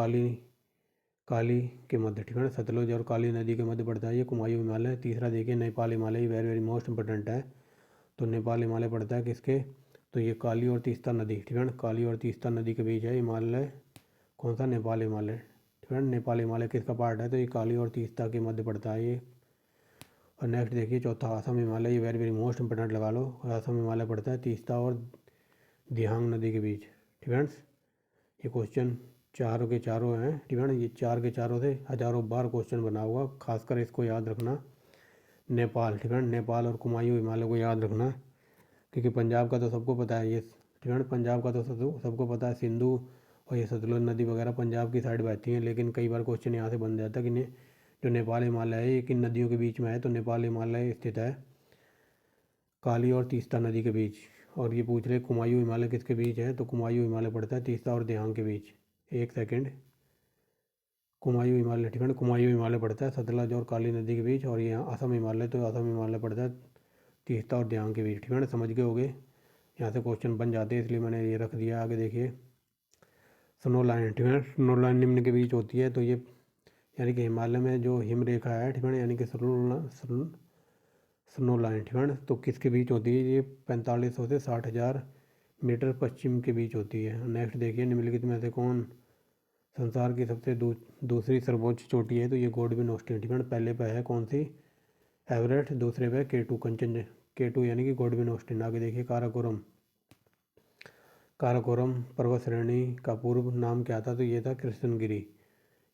काली के मध्य, ठीक है ना, सतलज और काली नदी के मध्य पड़ता है ये कुमायूं हिमालय। तीसरा देखिए Nepal Himalaya, very very most important है। तो नेपाल हिमालय पड़ता है किसके, तो ये काली और तीस्ता नदी, ठीक है ना, काली और तीस्ता नदी के बीच है हिमालय। कौन सा, नेपाल हिमालय, ठीक है ना। नेपाल हिमालय किसका पार्ट है, तो ये काली और तीस्ता के मध्य पड़ता है ये। और नेक्स्ट देखिए चौथा असम हिमालय, ये वेरी वेरी मोस्ट इंपॉर्टेंट लगा लो। असम हिमालय पड़ता है तीस्ता और दिहांग नदी के बीच, ठीक है। ये क्वेश्चन चारों के चारों हैं, ठीक है ना, ये चार के चारों से हज़ारों बार क्वेश्चन बना हुआ, खासकर इसको याद रखना नेपाल, ठीक है, नेपाल और कुमायूं हिमालय को याद रखना, क्योंकि पंजाब का तो सबको पता है ये, ठीक है, पंजाब का तो सबको पता है, सिंधु और ये सतलुज नदी वगैरह पंजाब की साइड बहती हैं। लेकिन कई बार क्वेश्चन यहाँ से बन जाता है कि जो नेपाल हिमालय है ये किन नदियों के बीच में है, तो नेपाल हिमालय स्थित है काली और तीस्ता नदी के बीच। और ये पूछ रहे कुमायूं हिमालय किसके बीच है, तो कुमायूं हिमालय पड़ता है तीस्ता और दिहांग के बीच। एक सेकेंड, कुमायूं हिमालय, ठीक है ना, कुमायूं हिमालय पड़ता है सतलज और काली नदी के बीच। और यहाँ असम हिमालय, तो असम हिमालय पड़ता है तीस्ता और दिहांग के बीच, ठीक है ना, समझ गए होगे। यहाँ से क्वेश्चन बन जाते हैं इसलिए मैंने ये रख दिया। आगे देखिए स्नो लाइन, ठीक है, स्नो लाइन निम्न के बीच होती है, तो ये यानी कि हिमालय में जो हिम रेखा है, ठीक है, यानी कि स्नो लाइन, ठीक है ना, तो किसके बीच होती है, ये 4500 से 60,000 मीटर पश्चिम के बीच होती है। नेक्स्ट देखिए निम्नलिखित में से कौन संसार की सबसे दूसरी सर्वोच्च चोटी है, तो ये गोडविन ऑस्टिन, ठीक है ना, पहले पे है कौन सी, एवरेस्ट, दूसरे पे K2 कंचन, K2 यानी कि गोडविन ऑस्टिन। आगे देखिए काराकोरम पर्वत श्रेणी का पूर्व नाम क्या था, तो ये था कृष्णगिरी,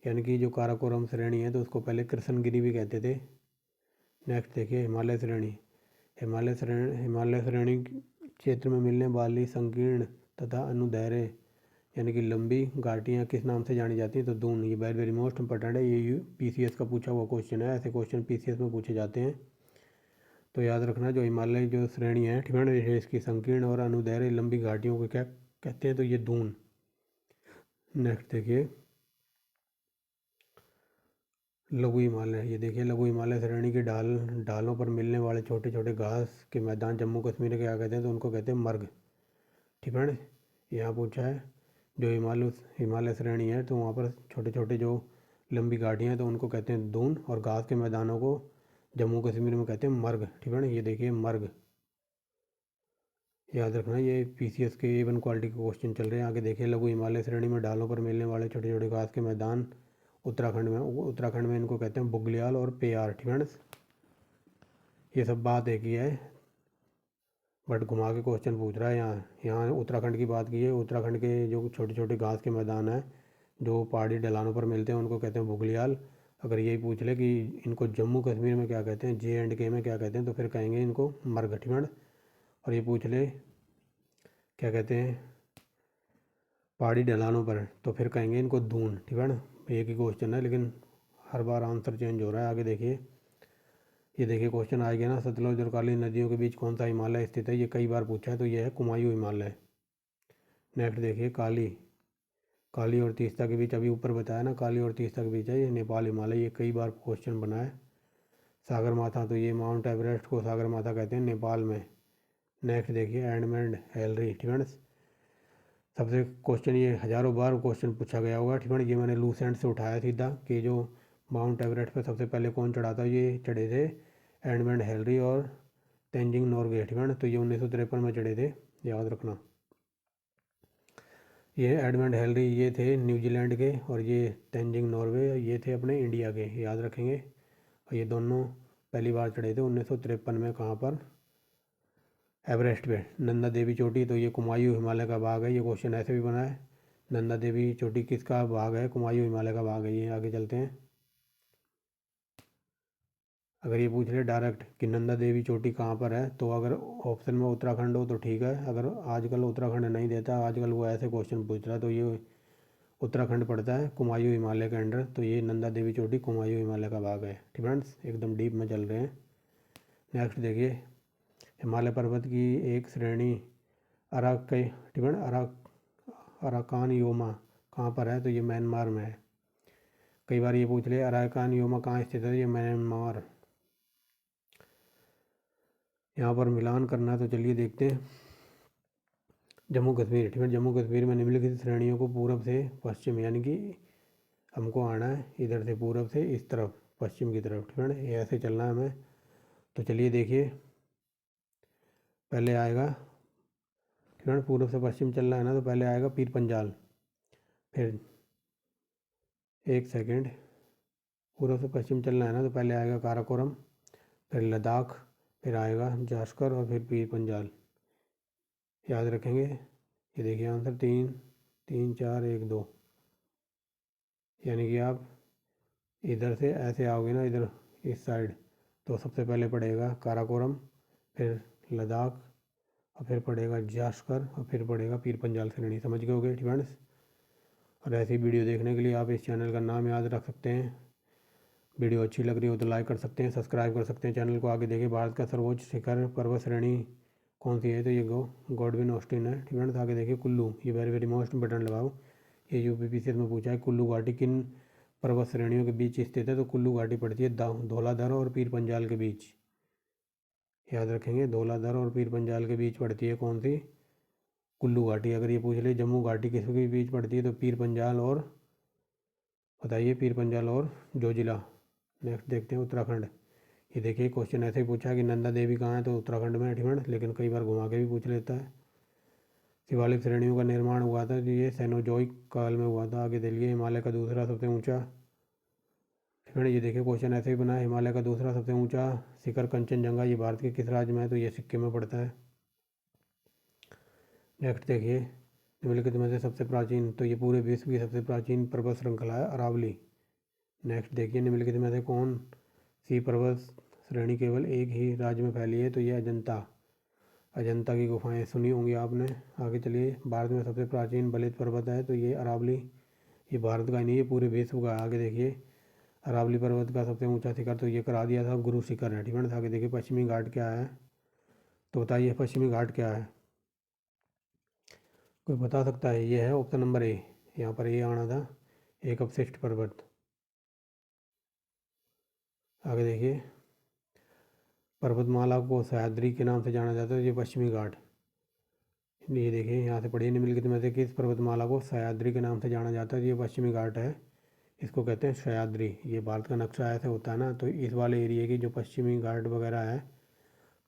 यानी कि जो काराकोरम श्रेणी है तो उसको पहले कृष्णगिरी भी कहते थे। नेक्स्ट देखिए हिमालय श्रेणी क्षेत्र में मिलने वाली संकीर्ण तथा अनुदैर्य यानी कि लंबी घाटियाँ किस नाम से जानी जाती हैं, तो दून। ये वेरी वेरी मोस्ट इंपॉर्टेंट है, ये PCS का पूछा हुआ क्वेश्चन है, ऐसे क्वेश्चन PCS में पूछे जाते हैं। तो याद रखना जो हिमालय जो श्रेणी है, ठीक है ना, इसकी संकीर्ण और अनुदैर्य लंबी घाटियों को क्या कहते हैं, तो ये दून। नेक्स्ट देखिए लघु हिमालय, ये देखिए लघु हिमालय श्रेणी की ढालों पर मिलने वाले छोटे छोटे घास के मैदान जम्मू कश्मीर के क्या कहते हैं, तो उनको कहते हैं मर्ग, ठीक है ना। यहाँ पूछा है जो हिमालय श्रेणी है तो वहाँ पर छोटे छोटे जो लंबी घाटियाँ हैं तो उनको कहते हैं दून, और घास के मैदानों को जम्मू कश्मीर में कहते हैं मर्ग, ठीक है ना। ये देखिए मर्ग, याद रखना ये PCS के A1 क्वालिटी के क्वेश्चन चल रहे हैं। आगे देखिए लघु हिमालय श्रेणी में ढालों पर मिलने वाले छोटे छोटे घास के मैदान उत्तराखंड में इनको कहते हैं बुग्याल और पेयार, ठीक है ना। ये सब बात एक ही है, बट घुमा के क्वेश्चन पूछ रहा है। यहाँ उत्तराखंड की बात की है, उत्तराखंड के जो छोटे छोटे घास के मैदान हैं जो पहाड़ी ढलानों पर मिलते हैं उनको कहते हैं बुग्याल। अगर यही पूछ ले कि इनको जम्मू कश्मीर में क्या कहते हैं, J&K में क्या कहते हैं, तो फिर कहेंगे इनको मर्ग, ठीक है ना। और ये पूछ ले क्या कहते हैं पहाड़ी ढलानों पर, तो फिर कहेंगे इनको दून, ठीक है ना। एक ही क्वेश्चन है लेकिन हर बार आंसर चेंज हो रहा है। आगे देखिए ये देखिए क्वेश्चन आ गया ना, सतलुज और काली नदियों के बीच कौन सा हिमालय स्थित है, ये कई बार पूछा है, तो ये है कुमायूं हिमालय। नेक्स्ट देखिए काली और तीस्ता के बीच, अभी ऊपर बताया ना काली और तीस्ता के बीच है ये नेपाल हिमालय, ये कई बार क्वेश्चन बना है। सागर माथा, तो ये माउंट एवरेस्ट को सागर माथा कहते हैं नेपाल में। नेक्स्ट देखिए एडमंड हिलरी, ठीक है ना, सबसे क्वेश्चन ये हज़ारों बार क्वेश्चन पूछा गया होगा, ठीक है ना। ये मैंने लूसेंट से उठाया सीधा कि जो माउंट एवरेस्ट पे सबसे पहले कौन चढ़ा था, ये चढ़े थे एडमंड हिलरी और तेंजिंग नोरगे, ठीक है ना, तो ये 1953 में चढ़े थे, याद रखना। ये एडमंड हिलरी ये थे न्यूजीलैंड के, और ये तेंजिंग नॉर्वे ये थे अपने इंडिया के, याद रखेंगे। और ये दोनों पहली बार चढ़े थे 1953 में, कहाँ पर, एवरेस्ट पे। नंदा देवी चोटी, तो ये कुमायूं हिमालय का भाग है, ये क्वेश्चन ऐसे भी बना है, नंदा देवी चोटी किसका भाग है, कुमायूं हिमालय का भाग है ये। आगे चलते हैं, अगर ये पूछ रहे डायरेक्ट कि नंदा देवी चोटी कहाँ पर है, तो अगर ऑप्शन में उत्तराखंड हो तो ठीक है, अगर आजकल उत्तराखंड नहीं देता, आजकल वो ऐसे क्वेश्चन पूछ रहा है, तो ये उत्तराखंड पड़ता है कुमायूं हिमालय के अंडर, तो ये नंदा देवी चोटी कुमायूं हिमालय का भाग है, ठीक है फ्रेंड्स, एकदम डीप में चल रहे हैं। नेक्स्ट देखिए हिमालय पर्वत की एक श्रेणी ठीक है ना, अराकान योमा कहाँ पर है, तो ये म्यांमार में है। कई बार ये पूछ ले अराकान योमा कहाँ स्थित है, ये म्यांमार। यहाँ पर मिलान करना है तो चलिए देखते हैं। जम्मू कश्मीर, ठीक है। जम्मू कश्मीर में निम्नलिखित श्रेणियों को पूरब से पश्चिम, यानी कि हमको आना है इधर से पूरब से इस तरफ पश्चिम की तरफ, ठीक है। ये ऐसे चलना है हमें। तो चलिए देखिए, पहले आएगा, ठीक है, पूरब से पश्चिम चलना है ना, तो पहले आएगा पीर पंजाल, फिर एक सेकंड, पूरब से पश्चिम चलना है ना, तो पहले आएगा काराकोरम, फिर लद्दाख, फिर आएगा जास्कर और फिर पीर पंजाल। याद रखेंगे। ये देखिए आंसर 3 3 4 1 2, यानी कि आप इधर से ऐसे आओगे ना, इधर इस साइड, तो सबसे पहले पड़ेगा काराकोरम, फिर लद्दाख, और फिर पड़ेगा जास्कर, और फिर पड़ेगा पीर पंजाल श्रेणी। समझ गए होगे फ्रेंड्स। और ऐसी वीडियो देखने के लिए आप इस चैनल का नाम याद रख सकते हैं। वीडियो अच्छी लग रही हो तो लाइक कर सकते हैं, सब्सक्राइब कर सकते हैं चैनल को। आगे देखिए, भारत का सर्वोच्च शिखर पर्वत श्रेणी कौन सी है, तो ये गॉडविन ऑस्टिन है, ठीक है। तो आगे देखिए कुल्लू, ये वेरी वेरी मोस्ट इंपॉर्टेंट लगाओ, ये यूपीपीसीएस में पूछा है। कुल्लू घाटी किन पर्वत श्रेणियों के बीच स्थित है, तो कुल्लू घाटी पड़ती है धौलाधर और पीर पंजाल के बीच। याद रखेंगे, धौलाधर और पीर पंजाल के बीच पड़ती है कौन सी, कुल्लू घाटी। अगर ये पूछ ले जम्मू घाटी किसके बीच पड़ती है, तो पीर पंजाल और, बताइए, पीर पंजाल और जोजिला। नेक्स्ट देखते हैं उत्तराखंड। ये देखिए क्वेश्चन ऐसे ही पूछा है कि नंदा देवी कहाँ है, तो उत्तराखंड में, ठीक है, लेकिन कई बार घुमा के भी पूछ लेता है। शिवालिक श्रेणियों का निर्माण हुआ था, तो ये सेनोजोइक काल में हुआ था। आगे देखिए, हिमालय का दूसरा सबसे ऊंचा, ठीक है। ये देखिए क्वेश्चन ऐसे ही बना है, हिमालय का दूसरा सबसे ऊंचा शिखर कंचनजंगा, ये भारत के किस राज्य में है, तो ये सिक्किम में पड़ता है। नेक्स्ट देखिए, निम्नलिखित में से सबसे प्राचीन, तो ये पूरे विश्व की सबसे प्राचीन पर्वत श्रृंखला है अरावली। नेक्स्ट देखिए, निम्नलिखित में से कौन सी पर्वत श्रेणी केवल एक ही राज्य में फैली है, तो ये अजंता। अजंता की गुफाएं सुनी होंगी आपने। आगे चलिए, भारत में सबसे प्राचीन बलित पर्वत है, तो ये अरावली। ये भारत का ही नहीं, ये पूरे विश्व का। आगे देखिए, अरावली पर्वत का सबसे ऊंचा शिखर, तो ये करा दिया था, गुरु शिखर है, ठीक है। आगे देखिए, पश्चिमी घाट क्या है, तो बताइए पश्चिमी घाट क्या है, कोई बता सकता है। ये है ऑप्शन नंबर ए, यहाँ पर ये आना था, एक अपशिष्ट पर्वत। आगे देखिए, पर्वतमाला को सह्याद्री के नाम से जाना जाता है, ये पश्चिमी घाट। ये देखिए, यहाँ से पढ़िए, निम्नलिखित में से किस पर्वतमाला को सह्याद्री के नाम से जाना जाता है, ये पश्चिमी घाट है, इसको कहते हैं सह्याद्री। ये भारत का नक्शा ऐसे होता है ना, तो इस वाले एरिया की जो पश्चिमी घाट वगैरह है,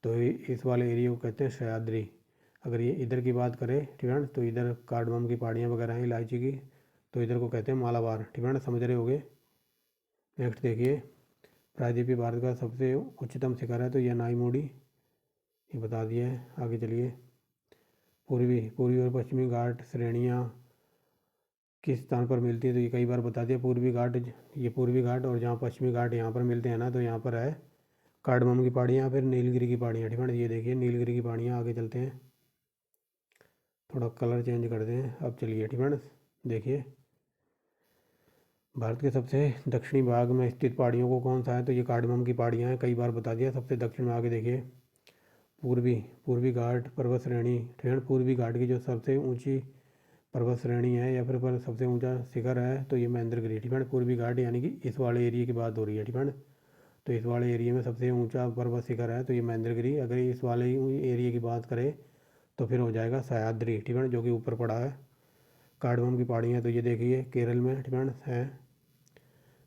तो इस वाले एरिया को कहते हैं सह्याद्री। अगर ये इधर की बात करें, ठीक है, तो इधर कार्डमम की पहाड़ियाँ वगैरह हैं, इलायची की, तो इधर को कहते हैं मालाबार, ठीक है, समझ रहे होगे। नेक्स्ट देखिए, प्रायद्वीपीय भारत का सबसे उच्चतम शिखर है, तो यह नाईमोडी, ये बता दिया है। आगे चलिए, पूर्वी और पश्चिमी घाट श्रेणियाँ किस स्थान पर मिलती है, तो ये कई बार बता दिया। पूर्वी घाट, ये पूर्वी घाट, और जहाँ पश्चिमी घाट यहाँ पर मिलते हैं ना, तो यहाँ पर है कार्डमम की पहाड़ियाँ, फिर नीलगिरी की पहाड़ियाँ, ठीक है। ये देखिए नीलगिरी की पहाड़ियाँ। आगे चलते हैं, थोड़ा कलर चेंज करते हैं। अब चलिए, ठीक है, देखिए, भारत के सबसे दक्षिणी भाग में स्थित पहाड़ियों को कौन सा है, तो ये कार्डमम की पहाड़ियाँ हैं, कई बार बता दिया, सबसे दक्षिण में। आगे देखिए, पूर्वी घाट पर्वत श्रेणी, ठीक है, पूर्वी घाट की जो सबसे ऊंची पर्वत श्रेणी है या फिर सबसे ऊंचा शिखर है, तो ये महेंद्रगिरी, ठीक है। पूर्वी घाट यानी कि इस वाले एरिया की बात हो रही है, ठीक है। तो इस वाले एरिया में सबसे ऊंचा पर्वत शिखर है, तो ये महेंद्रगिरी। अगर इस वाले एरिया की बात करें, तो फिर हो जाएगा सह्याद्री, ठीक है, जो कि ऊपर पड़ा है। कार्डमम की पहाड़ियाँ, तो ये देखिए केरल में, ठीक है।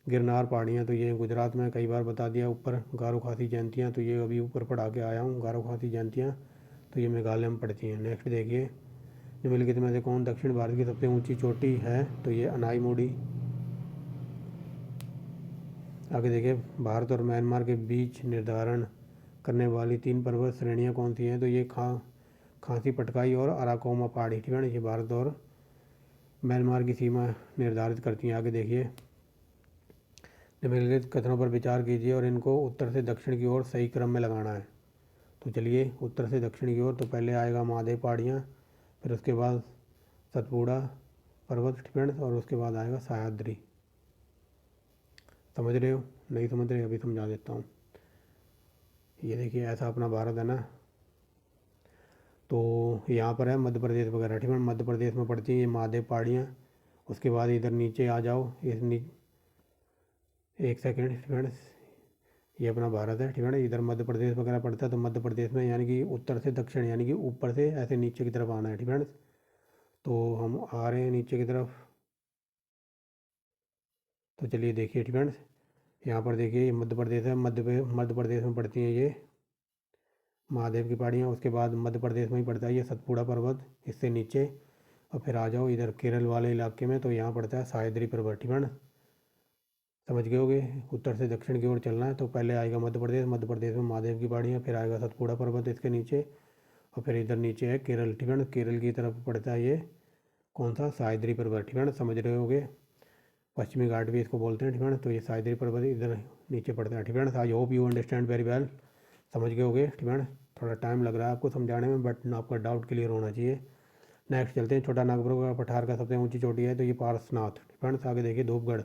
गिरनार पहाड़ियाँ, तो ये गुजरात में, कई बार बता दिया। ऊपर गारो खासी जयंतियाँ, तो ये अभी ऊपर पढ़ा के आया हूँ, गारो खासी जयंतियाँ, तो ये मेघालय में पड़ती हैं। नेक्स्ट देखिए, निम्नलिखित में से कौन दक्षिण भारत की सबसे ऊंची चोटी है, तो ये अनाईमोडी। आगे देखिए, भारत और म्यांमार के बीच निर्धारण करने वाली 3 पर्वत श्रेणियाँ कौन सी हैं, तो ये खासी पटकाई और अराकोमा पहाड़ी, ठीक है। ये भारत और म्यांमार की सीमा निर्धारित करती हैं। आगे देखिए, निम्नलिखित कथनों पर विचार कीजिए और इनको उत्तर से दक्षिण की ओर सही क्रम में लगाना है। तो चलिए, उत्तर से दक्षिण की ओर, तो पहले आएगा महादेव पहाड़ियाँ, फिर उसके बाद सतपुड़ा पर्वत, ठीक है, और उसके बाद आएगा सह्याद्री। समझ रहे हो, नहीं समझ रहे, अभी समझा देता हूँ। ये देखिए, ऐसा अपना भारत है ना, तो यहाँ पर है मध्य प्रदेश वगैरह, ठीक है, मध्य प्रदेश में पड़ती हैं ये महादेव पहाड़ियाँ। उसके बाद इधर नीचे आ जाओ, एक सेकेंड, ठीक है, ये अपना भारत है, ठीक है ना। इधर मध्य प्रदेश वगैरह पड़ता है, तो मध्य प्रदेश में यानी कि उत्तर से दक्षिण यानी कि ऊपर से ऐसे नीचे की तरफ आना है, ठीक है। तो हम आ रहे हैं नीचे की तरफ। तो चलिए देखिए, ठीक है। यहाँ पर देखिए ये मध्य प्रदेश है, मध्य प्रदेश में पड़ती हैं ये महादेव की पहाड़ियाँ। उसके बाद मध्य प्रदेश में ही पड़ता है ये सतपुड़ा पर्वत, इससे नीचे। और फिर आ जाओ इधर केरल वाले इलाके में, तो यहाँ पड़ता है सह्याद्री पर्वत, ठीक है ना। समझ गए होगे, उत्तर से दक्षिण की ओर चलना है। तो पहले आएगा मध्य प्रदेश में महादेव की पहाड़ियाँ, फिर आएगा सतपुड़ा पर्वत इसके नीचे, और फिर इधर नीचे है केरल, ठीक है ना। केरल की तरफ पड़ता है ये कौन सा, सह्याद्री पर्वत, ठीक है ना। समझ रहे होगे, पश्चिमी घाट भी इसको बोलते हैं, ठीक है ना। तो ये सह्याद्री पर्वत इधर नीचे पड़ता है, ठीक है ना। I hope you understand very well, समझ गए होगे, ठीक है ना। थोड़ा टाइम लग रहा है आपको समझाने में, बट आपका डाउट क्लियर होना चाहिए। नेक्स्ट चलते हैं, छोटा नागपुर का पठार का सबसे ऊंची चोटी है तो ये पारसनाथ, ठीक है ना। आगे देखिए धूपगढ़,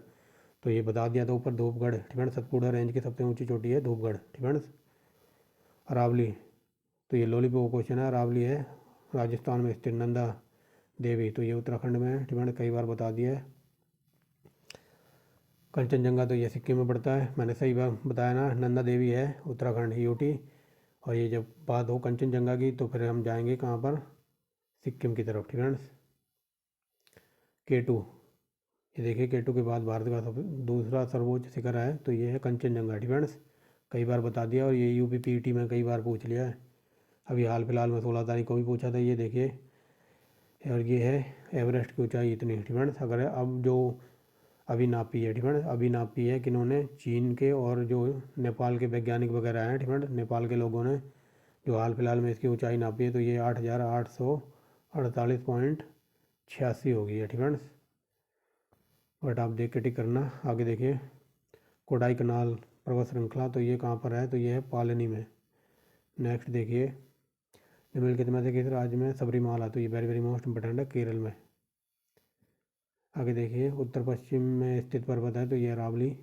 तो ये बता दिया था ऊपर धूपगढ़, ठीक है ना। सतपुड़ा रेंज की सबसे ऊंची चोटी है धूपगढ़, ठीक है ना। अरावली, तो ये लॉलीपॉप क्वेश्चन है। अरावली है राजस्थान में स्थित, नंदा देवी, तो ये उत्तराखंड में है, ठीक है, कई बार बता दिया है। कंचनजंगा, तो ये सिक्किम में पड़ता है, मैंने सही बात बताया ना। नंदा देवी है उत्तराखंड यूटी। और ये जब बात हो कंचनजंगा की तो फिर हम जाएंगे कहाँ पर, सिक्किम की तरफ, ठीक है ना। केटू, ये देखिए केटू के बाद भारत का सब दूसरा सर्वोच्च शिखर है तो ये है कंचनजंगा, ठीक है ना। कई बार बता दिया, और ये यूपी पीटी में कई बार पूछ लिया है। अभी हाल फिलहाल में 16 तारीख को भी पूछा था, ये देखिए। और ये है एवरेस्ट की ऊंचाई इतनी, ठीक है। अगर अब जो अभी नापी है, ठीक है, अभी नापी है किन्होंने, चीन के और जो नेपाल के वैज्ञानिक वगैरह हैं, ठीक है, नेपाल के लोगों ने जो हाल फिलहाल में इसकी ऊंचाई नापी है, तो ये 8,848.86 हो गई है, ठीक है। बट आप देख के टिक करना। आगे देखिए कोडाई कनाल पर्वत श्रृंखला, तो ये कहाँ पर है, तो ये है पालनी में। नेक्स्ट देखिए निम्नलिखित में से किस राज्य में सबरीमाला, तो ये वेरी वेरी मोस्ट इंपॉर्टेंट है, केरल में। आगे देखिए उत्तर पश्चिम में स्थित पर्वत है तो ये अरावली।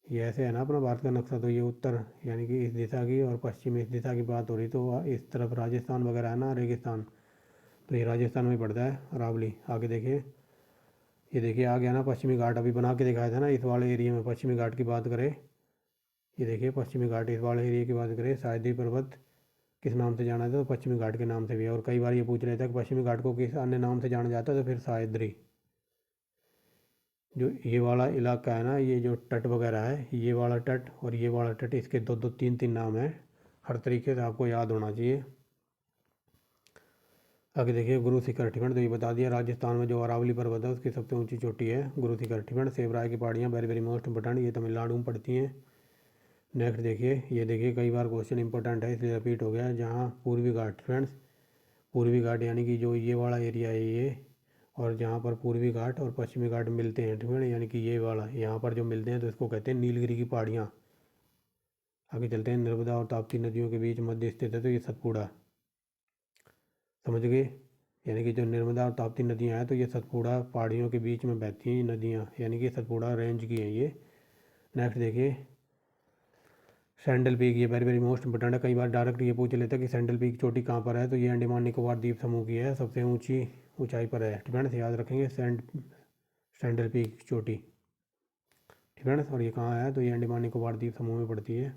ये ऐसे है ना अपना भारत का नक्शा, तो ये उत्तर यानी कि इस दिशा की और पश्चिम इस दिशा की बात हो रही, तो इस तरफ राजस्थान वगैरह है ना, रेगिस्तान, तो ये राजस्थान में ही पड़ता है अरावली। आगे देखिए, ये देखिए आ गया ना पश्चिमी घाट, अभी बना के दिखाया था ना इस वाले एरिया में। पश्चिमी घाट की बात करें, ये देखिए पश्चिमी घाट इस वाले एरिया की बात करें, सह्याद्री पर्वत किस नाम से जाना जाता है, तो पश्चिमी घाट के नाम से भी है। और कई बार ये पूछ लेता है कि पश्चिमी घाट को किस अन्य नाम से जाना जाता है, तो फिर सह्याद्री। जो ये वाला इलाका है ना, ये जो तट वगैरह है, ये वाला तट और ये वाला तट, इसके दो दो तीन तीन नाम है, हर तरीके से आपको याद होना चाहिए। आगे देखिए गुरु शिखर, ठीक है, तो ये बता दिया राजस्थान में जो अरावली पर्वत है उसकी सबसे ऊंची चोटी है गुरु शिखर, ठीक है। सेवराय की पहाड़ियाँ वेरी वेरी मोस्ट इंपॉर्टेंट, ये तमिलनाडु में पड़ती हैं। नेक्स्ट देखिए, ये देखिए कई बार क्वेश्चन इंपॉर्टेंट है इसलिए रिपीट हो गया है। जहाँ पूर्वी घाट, फ्रेंड्स पूर्वी घाट यानी कि जो ये वाला एरिया है ये, और जहाँ पर पूर्वी घाट और पश्चिमी घाट मिलते हैं, ठीक है, यानी कि ये वाला यहाँ पर जो मिलते हैं तो इसको कहते हैं नीलगिरी की पहाड़ियाँ। आगे चलते हैं, नर्मदा और ताप्ती नदियों के बीच मध्य स्थित है तो ये सतपुड़ा, समझ गए। यानी कि जो नर्मदा और ताप्ती नदियाँ हैं तो ये सतपुड़ा पहाड़ियों के बीच में बहती हैं ये नदियाँ, यानी कि सतपुड़ा रेंज की हैं ये। नेक्स्ट देखिए सैंडल पीक, ये वेरी वेरी मोस्ट इंपॉर्टेंट है, कई बार डायरेक्ट ये पूछ लेता है कि सैंडल पीक चोटी कहाँ पर है, तो ये अंडमान निकोबार द्वीप समूह की है, सबसे ऊंची ऊंचाई पर है, ठीक है ना। याद रखेंगे सैंडल पीक चोटी, ठीक है ना। और ये कहाँ है, तो ये अंडमान निकोबार द्वीप समूह में पड़ती है।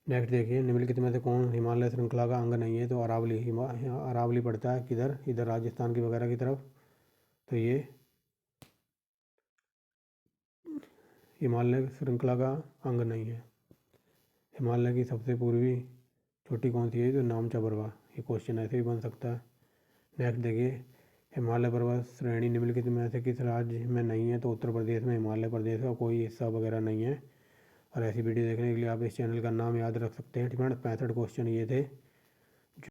नेक्स्ट देखिए निम्नलिखित में से कौन हिमालय श्रृंखला का अंग नहीं है, तो अरावली। अरावली पड़ता है किधर, इधर राजस्थान की वगैरह की तरफ, तो ये हिमालय श्रृंखला का अंग नहीं है। हिमालय की सबसे पूर्वी चोटी कौन सी है, तो नामचा पर्वत, ये क्वेश्चन ऐसे भी बन सकता है। नेक्स्ट देखिए हिमालय पर्वत श्रेणी निम्नलिखित में से किस राज्य में नहीं है, तो उत्तर प्रदेश में हिमालय प्रदेश का कोई हिस्सा वगैरह नहीं है। और ऐसी वीडियो देखने के लिए आप इस चैनल का नाम याद रख सकते हैं, ठीक है। 65 क्वेश्चन ये थे।